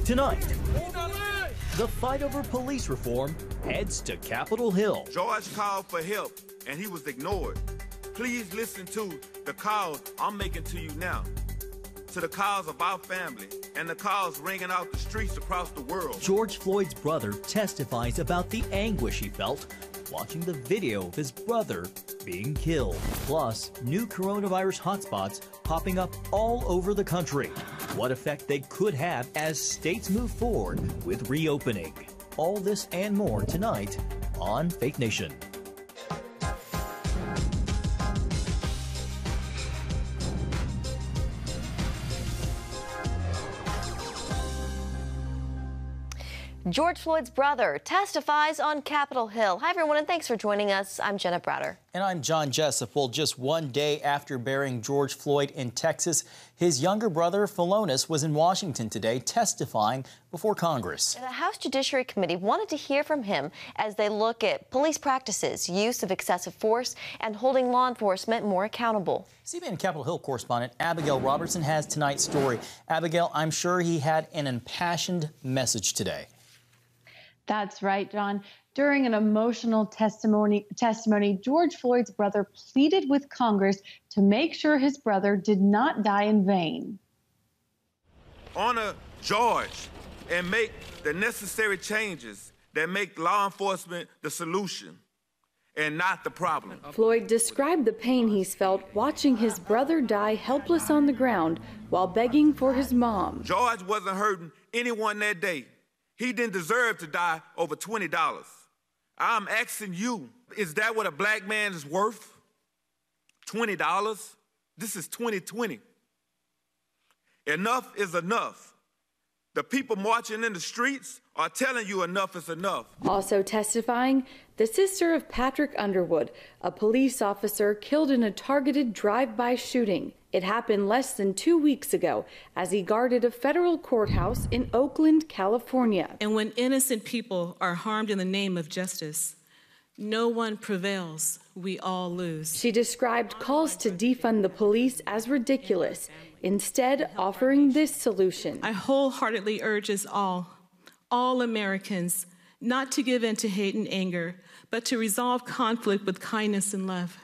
Tonight, the fight over police reform heads to Capitol Hill. George called for help, and he was ignored. Please listen to the calls I'm making to you now, to the calls of our family and the calls ringing out the streets across the world. George Floyd's brother testifies about the anguish he felt watching the video of his brother being killed. Plus, new coronavirus hotspots popping up all over the country. What effect they could have as states move forward with reopening. All this and more tonight on Fake Nation. George Floyd's brother testifies on Capitol Hill. Hi, everyone, and thanks for joining us. I'm Jenna Browder. And I'm John Jessup. Well, just one day after burying George Floyd in Texas, his younger brother, Philonis, was in Washington today testifying before Congress. The House Judiciary Committee wanted to hear from him as they look at police practices, use of excessive force, and holding law enforcement more accountable. CBN Capitol Hill correspondent Abigail Robertson has tonight's story. Abigail, I'm sure he had an impassioned message today. That's right, John. During an emotional testimony, George Floyd's brother pleaded with Congress to make sure his brother did not die in vain. Honor George and make the necessary changes that make law enforcement the solution and not the problem. Floyd described the pain he's felt watching his brother die helpless on the ground while begging for his mom. George wasn't hurting anyone that day. He didn't deserve to die over $20. I'm asking you, is that what a black man is worth? $20? This is 2020. Enough is enough. The people marching in the streets are telling you enough is enough. Also testifying, the sister of Patrick Underwood, a police officer killed in a targeted drive-by shooting. It happened less than 2 weeks ago as he guarded a federal courthouse in Oakland, California. And when innocent people are harmed in the name of justice, no one prevails, we all lose. She described calls to defund the police as ridiculous, instead offering this solution. I wholeheartedly urge us all Americans, not to give in to hate and anger, but to resolve conflict with kindness and love,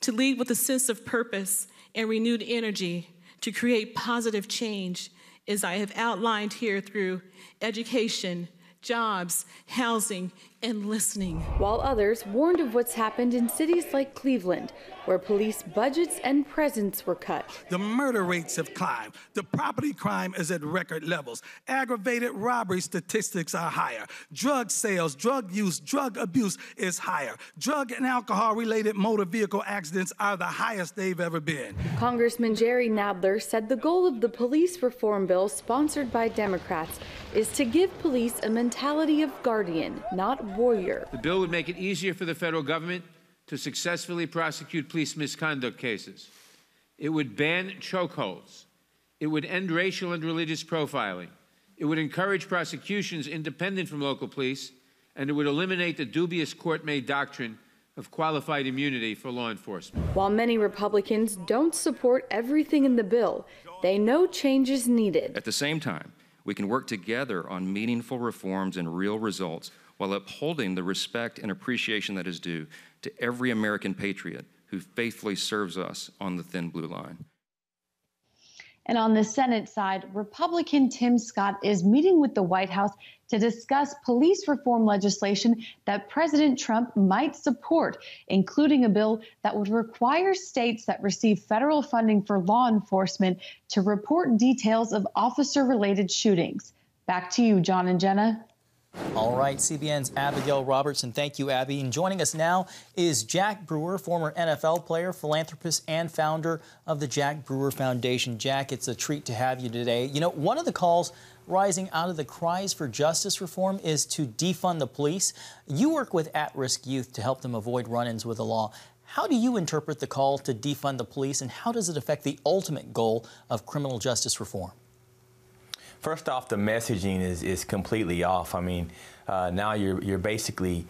to lead with a sense of purpose and renewed energy to create positive change, as I have outlined here through education, jobs, housing, and listening. While others warned of what's happened in cities like Cleveland, where police budgets and presence were cut. The murder rates have climbed. The property crime is at record levels. Aggravated robbery statistics are higher. Drug sales, drug use, drug abuse is higher. Drug and alcohol-related motor vehicle accidents are the highest they've ever been. Congressman Jerry Nadler said the goal of the police reform bill sponsored by Democrats is to give police a mentality of guardian, not warrior. The bill would make it easier for the federal government to successfully prosecute police misconduct cases. It would ban chokeholds. It would end racial and religious profiling. It would encourage prosecutions independent from local police, and it would eliminate the dubious court-made doctrine of qualified immunity for law enforcement. While many Republicans don't support everything in the bill, they know change is needed. At the same time, we can work together on meaningful reforms and real results while upholding the respect and appreciation that is due to every American patriot who faithfully serves us on the thin blue line. And on the Senate side, Republican Tim Scott is meeting with the White House to discuss police reform legislation that President Trump might support, including a bill that would require states that receive federal funding for law enforcement to report details of officer-related shootings. Back to you, John and Jenna. All right, CBN's Abigail Robertson. Thank you, Abby. And joining us now is Jack Brewer, former NFL player, philanthropist, and founder of the Jack Brewer Foundation. Jack, it's a treat to have you today. You know, one of the calls rising out of the cries for justice reform is to defund the police. You work with at-risk youth to help them avoid run-ins with the law. How do you interpret the call to defund the police, and how does it affect the ultimate goal of criminal justice reform? First off, the messaging is completely off. I mean, now you're basically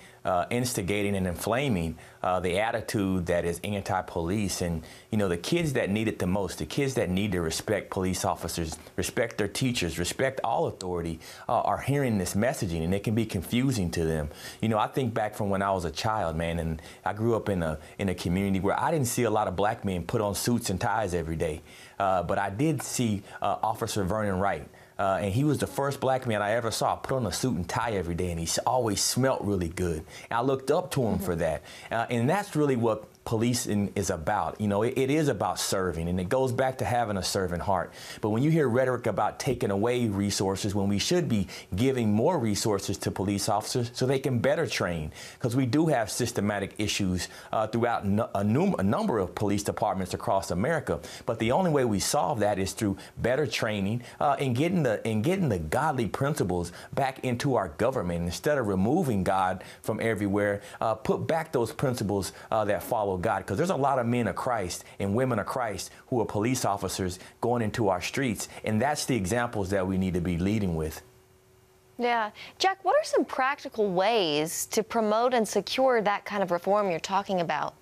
instigating and inflaming the attitude that is anti-police. And, you know, the kids that need it the most, the kids that need to respect police officers, respect their teachers, respect all authority, are hearing this messaging, and it can be confusing to them. You know, I think back from when I was a child, man, and I grew up in a community where I didn't see a lot of black men put on suits and ties every day. But I did see Officer Vernon Wright. And he was the first black man I ever saw put on a suit and tie every day, and he always smelled really good. And I looked up to him for that. And that's really what policing is about. You know, it is about serving, and it goes back to having a servant heart. But when you hear rhetoric about taking away resources, when we should be giving more resources to police officers so they can better train, because we do have systematic issues throughout a number of police departments across America. But the only way we solve that is through better training and getting the godly principles back into our government. Instead of removing God from everywhere, put back those principles that follow God, because there's a lot of men of Christ and women of Christ who are police officers going into our streets, and that's the examples that we need to be leading with. Yeah. Jack, what are some practical ways to promote and secure that kind of reform you're talking about?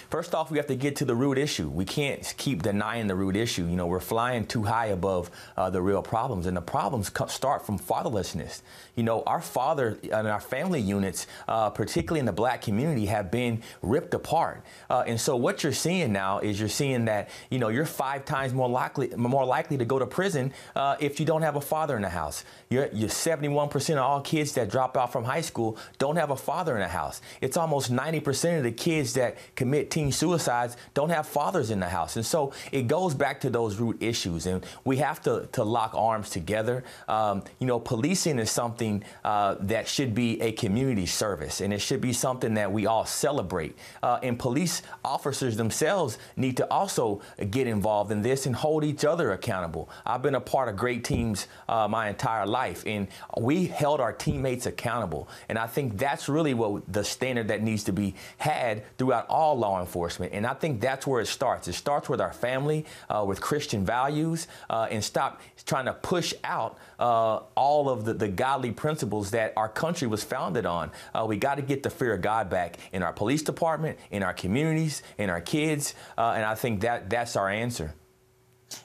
First off, we have to get to the root issue. We can't keep denying the root issue. You know, we're flying too high above the real problems, and the problems start from fatherlessness. You know, our father and our family units, particularly in the black community, have been ripped apart. And so what you're seeing now is you're seeing that, you know, you're 5 times more likely to go to prison if you don't have a father in the house. You're 71% of all kids that drop out from high school don't have a father in the house. It's almost 90% of the kids that commit teen suicides don't have fathers in the house. And so it goes back to those root issues, and we have to lock arms together. You know, policing is something that should be a community service, and it should be something that we all celebrate. And police officers themselves need to also get involved in this and hold each other accountable. I've been a part of great teams my entire life, and we held our teammates accountable. And I think that's really what the standard that needs to be had throughout all law enforcement. And I think that's where it starts. It starts with our family, with Christian values, and stop trying to push out all of the godly principles that our country was founded on. We got to get the fear of God back in our police department, in our communities, in our kids, and I think that's our answer.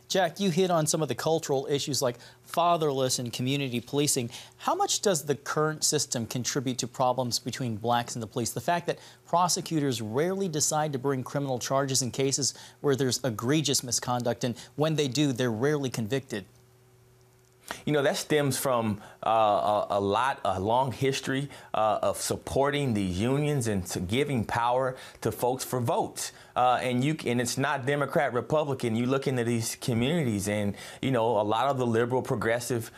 Jack, you hit on some of the cultural issues like fatherless and community policing. How much does the current system contribute to problems between blacks and the police? The fact that prosecutors rarely decide to bring criminal charges in cases where there's egregious misconduct, and when they do, they're rarely convicted. You know, that stems from a long history of supporting these unions and giving power to folks for votes. And it's not Democrat, Republican. You look into these communities, and, you know, a lot of the liberal, progressive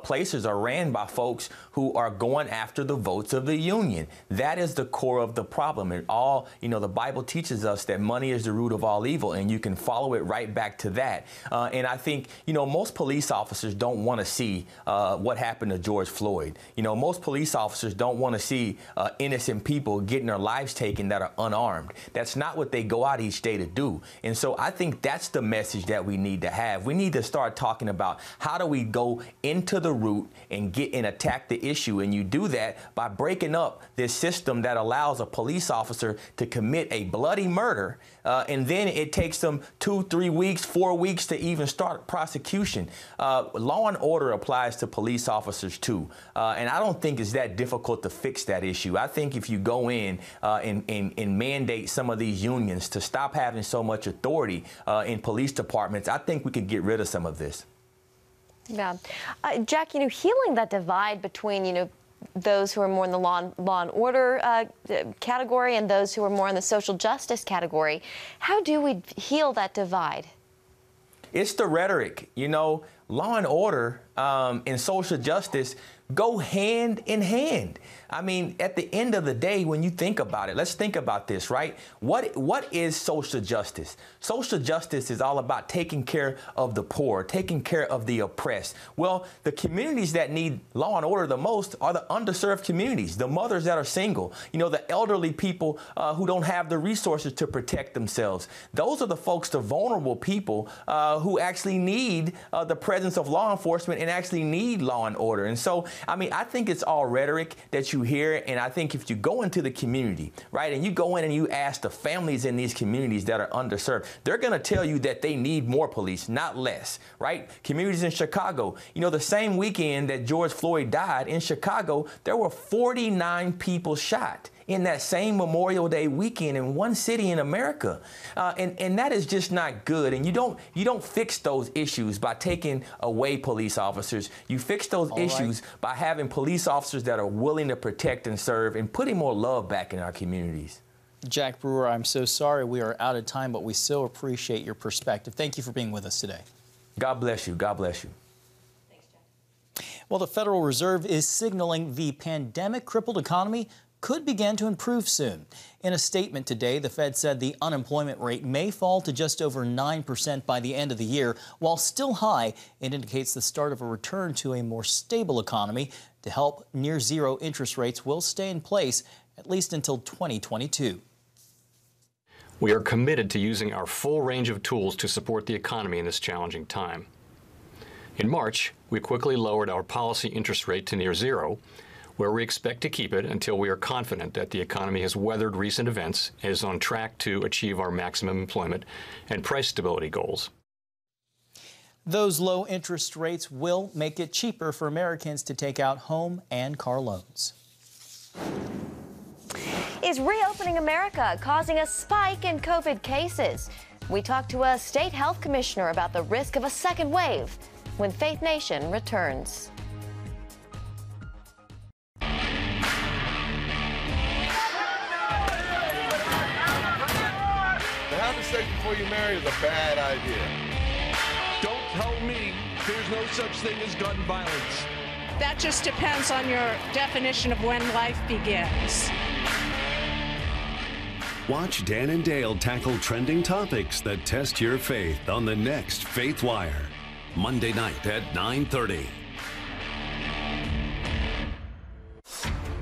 places are ran by folks who are going after the votes of the union. That is the core of the problem. And all, you know, the Bible teaches us that money is the root of all evil, and you can follow it right back to that. And I think, you know, most police officers don't want to see what happened to George Floyd. You know, most police officers don't want to see innocent people getting their lives taken that are unarmed. That's not what they go out each day to do. And so I think that's the message that we need to have. We need to start talking about how do we go into the root and get and attack the issue. And you do that by breaking up this system that allows a police officer to commit a bloody murder, and then it takes them 2, 3 weeks, 4 weeks to even start prosecution. Law and order applies to police officers too, and I don't think it's that difficult to fix that issue. I think if you go in and mandate some of these unions to stop having so much authority in police departments, I think we could get rid of some of this. Yeah. Jack, you know, healing that divide between, you know, those who are more in the law and order category and those who are more in the social justice category, how do we heal that divide? It's the rhetoric. You know, law and order and social justice go hand in hand. I mean, at the end of the day, when you think about it, let's think about this, right? What is social justice? Social justice is all about taking care of the poor, taking care of the oppressed. Well, the communities that need law and order the most are the underserved communities, the mothers that are single, you know, the elderly people who don't have the resources to protect themselves. Those are the folks, the vulnerable people who actually need the presence of law enforcement and actually need law and order. And so, I mean, I think it's all rhetoric that you hear, and I think if you go into the community, right, and you go in and you ask the families in these communities that are underserved, they're going to tell you that they need more police, not less, right? Communities in Chicago, you know, the same weekend that George Floyd died in Chicago, there were 49 people shot in that same Memorial Day weekend in one city in America. And that is just not good. And you don't fix those issues by taking away police officers. You fix those issues by having police officers that are willing to protect and serve and putting more love back in our communities. Jack Brewer, I'm so sorry we are out of time, but we so appreciate your perspective. Thank you for being with us today. God bless you. God bless you. Thanks, Jack. Well, the Federal Reserve is signaling the pandemic-crippled economy could begin to improve soon. In a statement today, the Fed said the unemployment rate may fall to just over 9% by the end of the year. While still high, it indicates the start of a return to a more stable economy. To help, near-zero interest rates will stay in place at least until 2022. We are committed to using our full range of tools to support the economy in this challenging time. In March, we quickly lowered our policy interest rate to near zero, where we expect to keep it until we are confident that the economy has weathered recent events and is on track to achieve our maximum employment and price stability goals. Those low interest rates will make it cheaper for Americans to take out home and car loans. Is reopening America causing a spike in COVID cases? We talked to a state health commissioner about the risk of a second wave when Faith Nation returns. Having sex before you marry is a bad idea. Don't tell me there's no such thing as gun violence. That just depends on your definition of when life begins. Watch Dan and Dale tackle trending topics that test your faith on the next Faith Wire, Monday night at 9:30.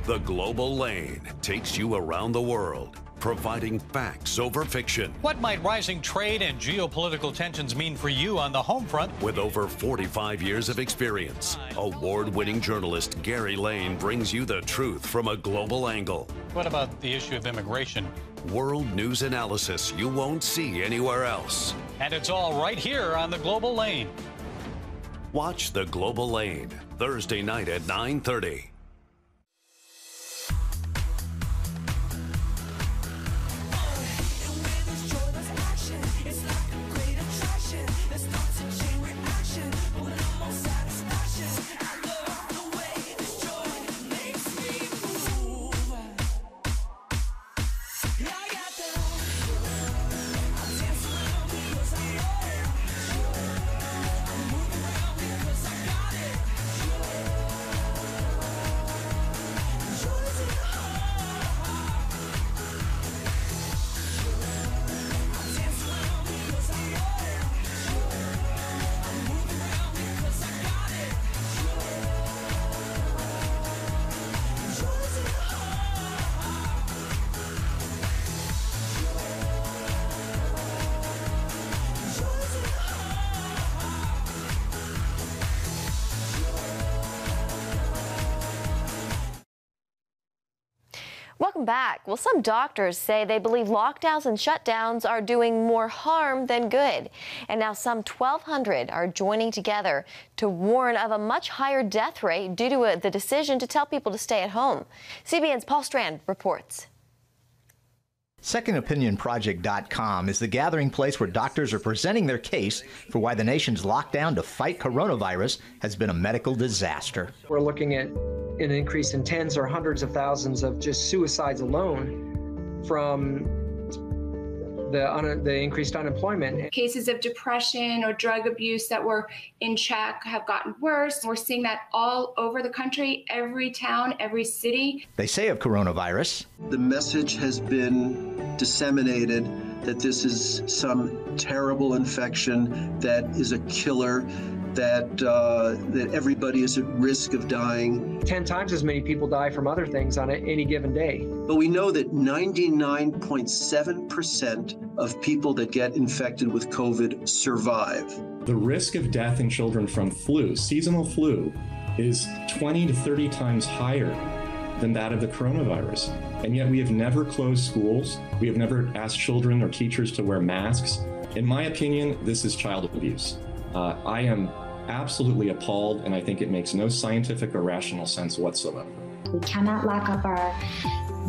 The Global Lane takes you around the world, providing facts over fiction. What might rising trade and geopolitical tensions mean for you on the home front? With over 45 years of experience, award-winning journalist Gary Lane brings you the truth from a global angle. What about the issue of immigration? World news analysis you won't see anywhere else. And it's all right here on the Global Lane. Watch The Global Lane, Thursday night at 9:30. Welcome back. Well, some doctors say they believe lockdowns and shutdowns are doing more harm than good. And now some 1,200 are joining together to warn of a much higher death rate due to the decision to tell people to stay at home. CBN's Paul Strand reports. SecondOpinionProject.com is the gathering place where doctors are presenting their case for why the nation's lockdown to fight coronavirus has been a medical disaster. We're looking at an increase in tens or hundreds of thousands of just suicides alone from the increased unemployment. Cases of depression or drug abuse that were in check have gotten worse. We're seeing that all over the country, every town, every city. They say of coronavirus, the message has been disseminated that this is some terrible infection that is a killer, that everybody is at risk of dying. 10 times as many people die from other things on any given day. But we know that 99.7% of people that get infected with COVID survive. The risk of death in children from flu, seasonal flu, is 20 to 30 times higher than that of the coronavirus. And yet we have never closed schools. We have never asked children or teachers to wear masks. In my opinion, this is child abuse. I am absolutely appalled, and I think it makes no scientific or rational sense whatsoever. We cannot lock up our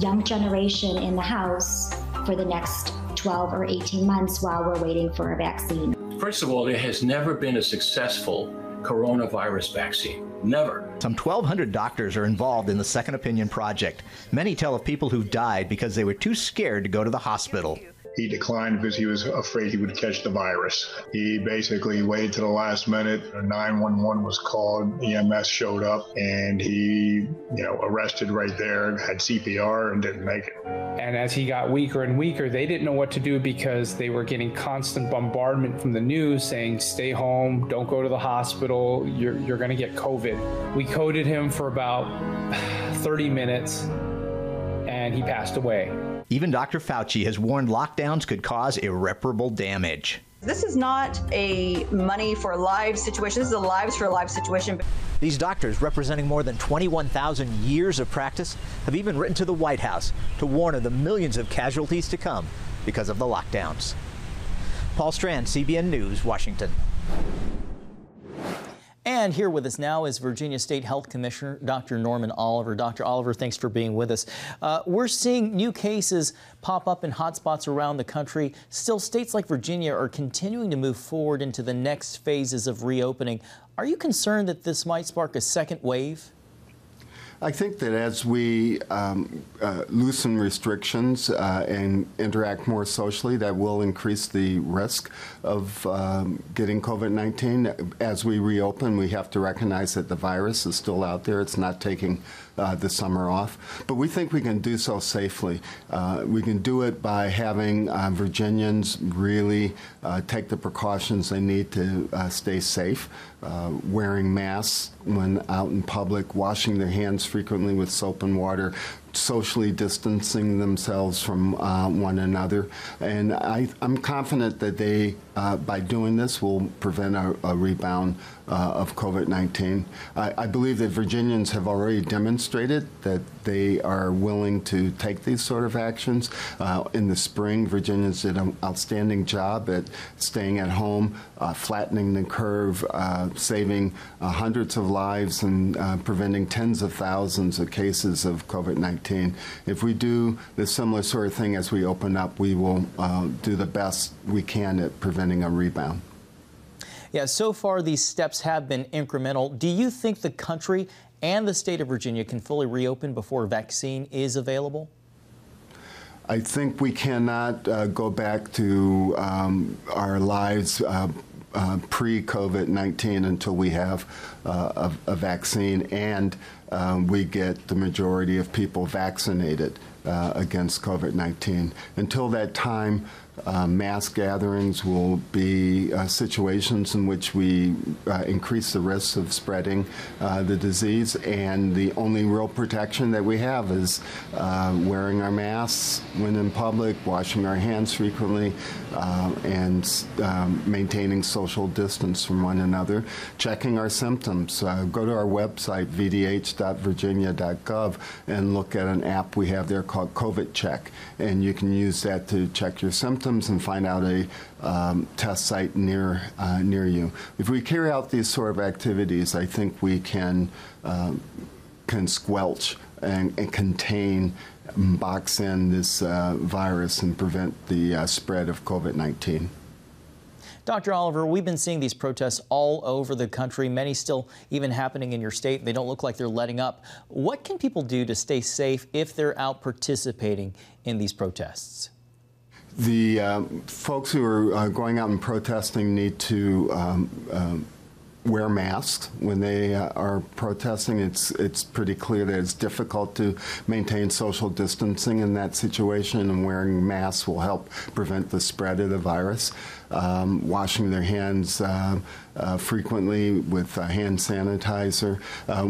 young generation in the house for the next 12 or 18 months while we're waiting for a vaccine. First of all, there has never been a successful coronavirus vaccine. Never. Some 1,200 doctors are involved in the Second Opinion Project. Many tell of people who died because they were too scared to go to the hospital. He declined because he was afraid he would catch the virus. He basically waited to the last minute. 911 was called, EMS showed up, and he, arrested right there, had CPR and didn't make it. And as he got weaker and weaker, they didn't know what to do because they were getting constant bombardment from the news saying, stay home, don't go to the hospital, you're going to get COVID. We coded him for about 30 minutes, and he passed away. Even Dr. Fauci has warned lockdowns could cause irreparable damage. This is not a money for lives situation. This is a lives for lives situation. These doctors, representing more than 21,000 years of practice, have even written to the White House to warn of the millions of casualties to come because of the lockdowns. Paul Strand, CBN News, Washington. And here with us now is Virginia State Health Commissioner Dr. Norman Oliver. Dr. Oliver, thanks for being with us. We're seeing new cases pop up in hotspots around the country. Still, states like Virginia are continuing to move forward into the next phases of reopening. Are you concerned that this might spark a second wave? I think that as we loosen restrictions and interact more socially, that will increase the risk of getting COVID-19. As we reopen, we have to recognize that the virus is still out there. It's not taking the summer off. But we think we can do so safely. We can do it by having Virginians really take the precautions they need to stay safe, wearing masks when out in public, washing their hands frequently with soap and water, socially distancing themselves from one another. And I'm confident that they, by doing this, will prevent a rebound of COVID-19. I believe that Virginians have already demonstrated that they are willing to take these sort of actions. In the spring, Virginians did an outstanding job at staying at home, flattening the curve, saving hundreds of lives and preventing tens of thousands of cases of COVID-19. If we do the similar sort of thing as we open up, we will do the best we can at preventing a rebound. Yeah, so far these steps have been incremental. Do you think the country and the state of Virginia can fully reopen before a vaccine is available? I think we cannot go back to our lives pre-COVID-19 until we have a vaccine and we get the majority of people vaccinated against COVID-19. Until that time, mass gatherings will be situations in which we increase the risks of spreading the disease, and the only real protection that we have is wearing our masks when in public, washing our hands frequently, and maintaining social distance from one another, checking our symptoms. Go to our website, vdh.virginia.gov, and look at an app we have there called COVID Check, and you can use that to check your symptoms and find out a test site near you. If we carry out these sort of activities, I think we can squelch and contain, box in this virus and prevent the spread of COVID-19. Dr. Oliver, we've been seeing these protests all over the country, many still even happening in your state. They don't look like they're letting up. What can people do to stay safe if they're out participating in these protests? The folks who are going out and protesting need to wear masks when they are protesting. It's pretty clear that it's difficult to maintain social distancing in that situation, and wearing masks will help prevent the spread of the virus. Washing their hands frequently with hand sanitizer.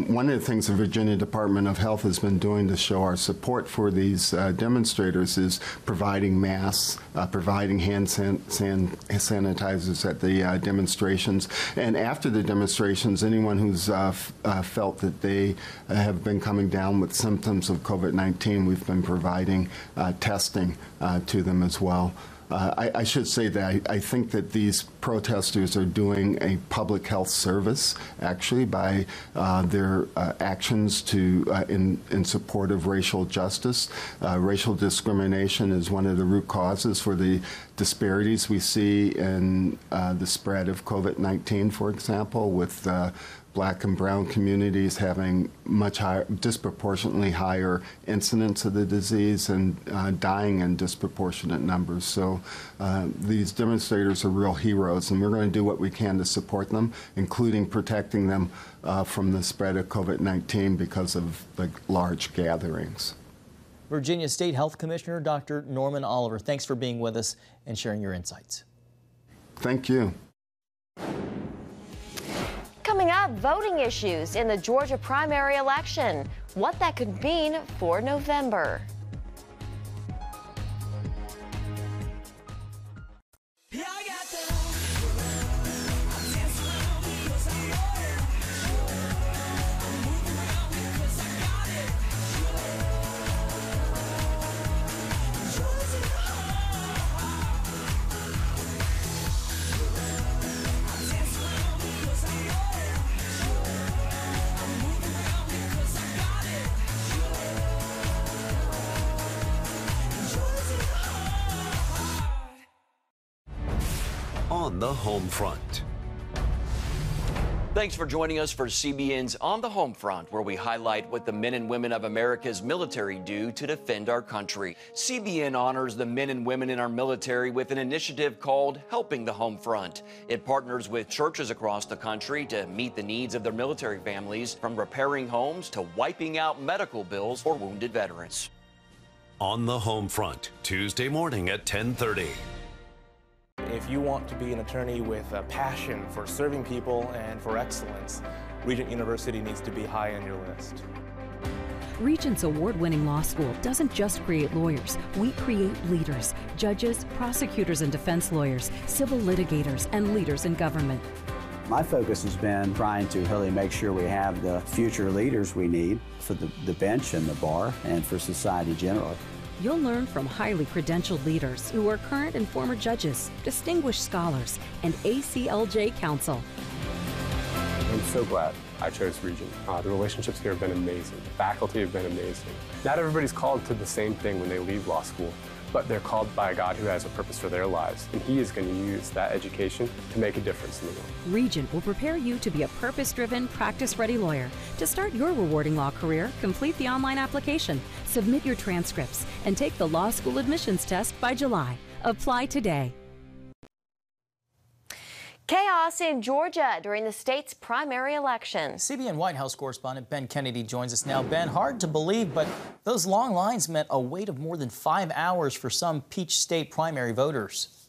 One of the things the Virginia Department of Health has been doing to show our support for these demonstrators is providing masks, providing hand sanitizers at the demonstrations. And after the demonstrations, anyone who's felt that they have been coming down with symptoms of COVID-19, we've been providing testing to them as well. I should say that I think that these protesters are doing a public health service, actually, by their actions in support of racial justice. Racial discrimination is one of the root causes for the disparities we see in the spread of COVID-19, for example, with Black and brown communities having much higher, disproportionately higher incidence of the disease and dying in disproportionate numbers. So these demonstrators are real heroes, and we're going to do what we can to support them, including protecting them from the spread of COVID-19 because of the large gatherings. Virginia State Health Commissioner Dr. Norman Oliver, thanks for being with us and sharing your insights. Thank you. Coming up, voting issues in the Georgia primary election. What that could mean for November. On the home front. Thanks for joining us for CBN's On the Home Front, where we highlight what the men and women of America's military do to defend our country. CBN honors the men and women in our military with an initiative called Helping the Home Front. It partners with churches across the country to meet the needs of their military families, from repairing homes to wiping out medical bills for wounded veterans. On the Home Front, Tuesday morning at 10:30. If you want to be an attorney with a passion for serving people and for excellence, Regent University needs to be high on your list. Regent's award-winning law school doesn't just create lawyers. We create leaders, judges, prosecutors and defense lawyers, civil litigators, and leaders in government. My focus has been trying to really make sure we have the future leaders we need for the bench and the bar and for society generally. You'll learn from highly credentialed leaders who are current and former judges, distinguished scholars, and ACLJ counsel. I'm so glad I chose Regent. The relationships here have been amazing. The faculty have been amazing. Not everybody's called to the same thing when they leave law school, but they're called by a God who has a purpose for their lives, and He is going to use that education to make a difference in the world. Regent will prepare you to be a purpose-driven, practice-ready lawyer. To start your rewarding law career, complete the online application, submit your transcripts, and take the law school admissions test by July. Apply today. Chaos in Georgia during the state's primary election. CBN White House correspondent Ben Kennedy joins us now. Ben, hard to believe, but those long lines meant a wait of more than 5 hours for some Peach State primary voters.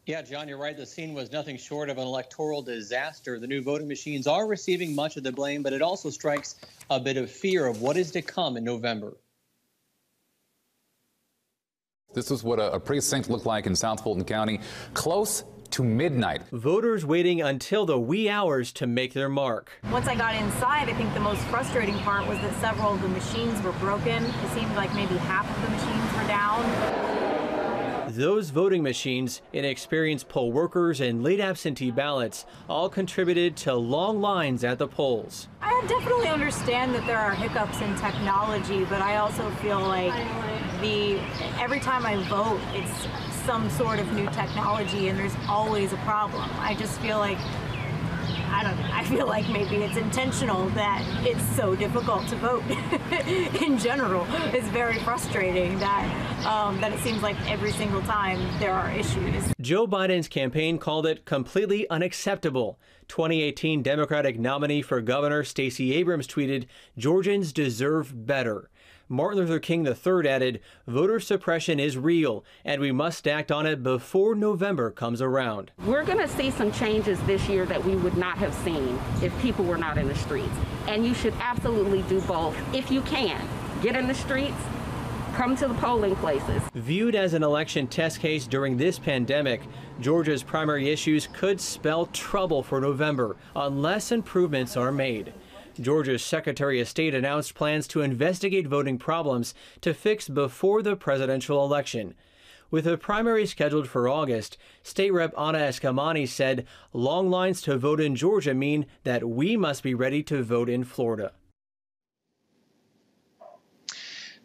Yeah, John, you're right. The scene was nothing short of an electoral disaster. The new voting machines are receiving much of the blame, but it also strikes a bit of fear of what is to come in November. This is what a precinct looked like in South Fulton County, close to midnight. Voters waiting until the wee hours to make their mark. Once I got inside, I think the most frustrating part was that several of the machines were broken. It seemed like maybe half of the machines were down. Those voting machines, inexperienced poll workers, and late absentee ballots all contributed to long lines at the polls. I definitely understand that there are hiccups in technology, but I also feel like every time I vote, it's some sort of new technology, and there's always a problem. I just feel like I feel like maybe it's intentional that it's so difficult to vote in general. It's very frustrating that it seems like every single time there are issues. Joe Biden's campaign called it completely unacceptable. 2018 Democratic nominee for governor Stacey Abrams tweeted, "Georgians deserve better." Martin Luther King III added, "Voter suppression is real, and we must act on it before November comes around." We're going to see some changes this year that we would not have seen if people were not in the streets. And you should absolutely do both if you can. Get in the streets, come to the polling places. Viewed as an election test case during this pandemic, Georgia's primary issues could spell trouble for November unless improvements are made. Georgia's Secretary of State announced plans to investigate voting problems to fix before the presidential election. With a primary scheduled for August, State Rep Anna Eskamani said long lines to vote in Georgia mean that we must be ready to vote in Florida.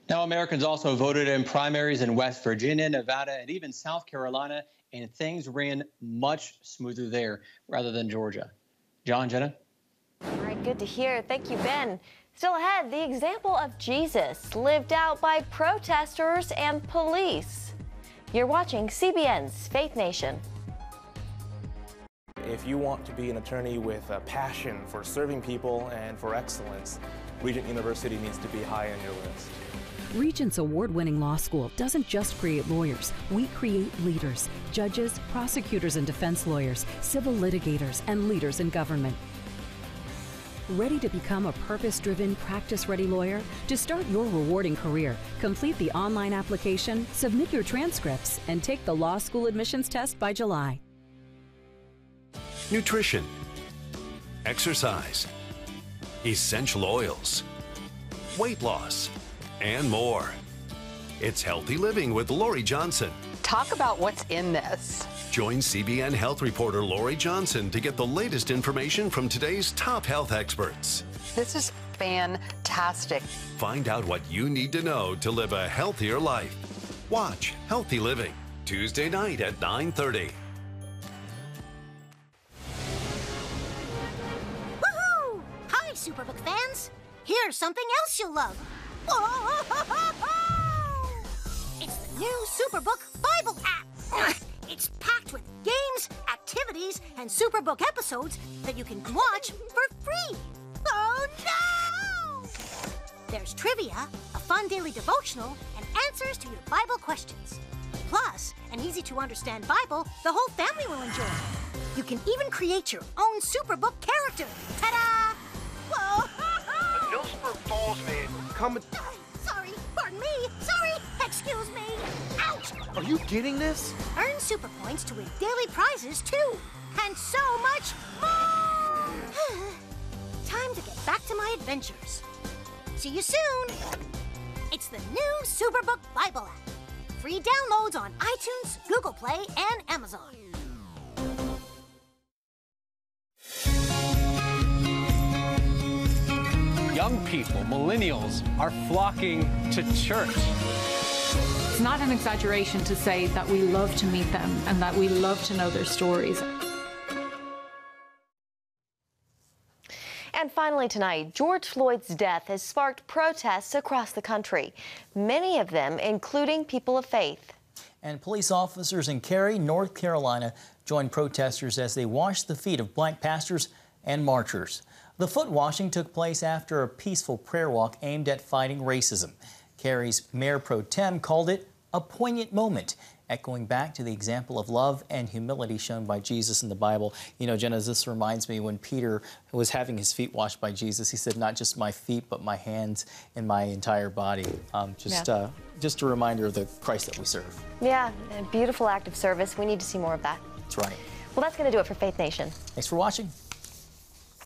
Now, Americans also voted in primaries in West Virginia, Nevada, and even South Carolina, and things ran much smoother there rather than Georgia. John, Jenna? All right, good to hear. Thank you, Ben. Still ahead, the example of Jesus lived out by protesters and police. You're watching CBN's Faith Nation. If you want to be an attorney with a passion for serving people and for excellence, Regent University needs to be high on your list. Regent's award-winning law school doesn't just create lawyers. We create leaders, judges, prosecutors and defense lawyers, civil litigators, and leaders in government. Ready to become a purpose-driven, practice-ready lawyer? To start your rewarding career, complete the online application, submit your transcripts, and take the law school admissions test by July. Nutrition, exercise, essential oils, weight loss, and more. It's Healthy Living with Lori Johnson. Talk about what's in this. Join CBN health reporter Lori Johnson to get the latest information from today's top health experts. This is fantastic. Find out what you need to know to live a healthier life. Watch Healthy Living, Tuesday night at 9:30. Woohoo! Hi, Superbook fans. Here's something else you'll love. Whoa! It's the new Superbook Bible app. It's packed with games, activities, and Superbook episodes that you can watch for free. Oh no! There's trivia, a fun daily devotional, and answers to your Bible questions. Plus, an easy-to-understand Bible the whole family will enjoy. You can even create your own Superbook character. Ta-da! Whoa! A Millsburg Falls man coming. Sorry, pardon me. Sorry, excuse me. Ouch! Are you getting this? Earn super points to win daily prizes too, and so much more. Time to get back to my adventures. See you soon. It's the new Superbook Bible app. Free downloads on iTunes, Google Play, and Amazon. Young people, millennials, are flocking to church. It's not an exaggeration to say that we love to meet them and that we love to know their stories. And finally tonight, George Floyd's death has sparked protests across the country, many of them including people of faith. And police officers in Cary, North Carolina, joined protesters as they washed the feet of black pastors and marchers. The foot washing took place after a peaceful prayer walk aimed at fighting racism. Cary's Mayor Pro Tem called it a poignant moment, echoing back to the example of love and humility shown by Jesus in the Bible. You know, Jenna, this reminds me when Peter was having his feet washed by Jesus, he said, not just my feet, but my hands and my entire body. Just a reminder of the Christ that we serve. Yeah, a beautiful act of service. We need to see more of that. That's right. Well, that's going to do it for Faith Nation. Thanks for watching.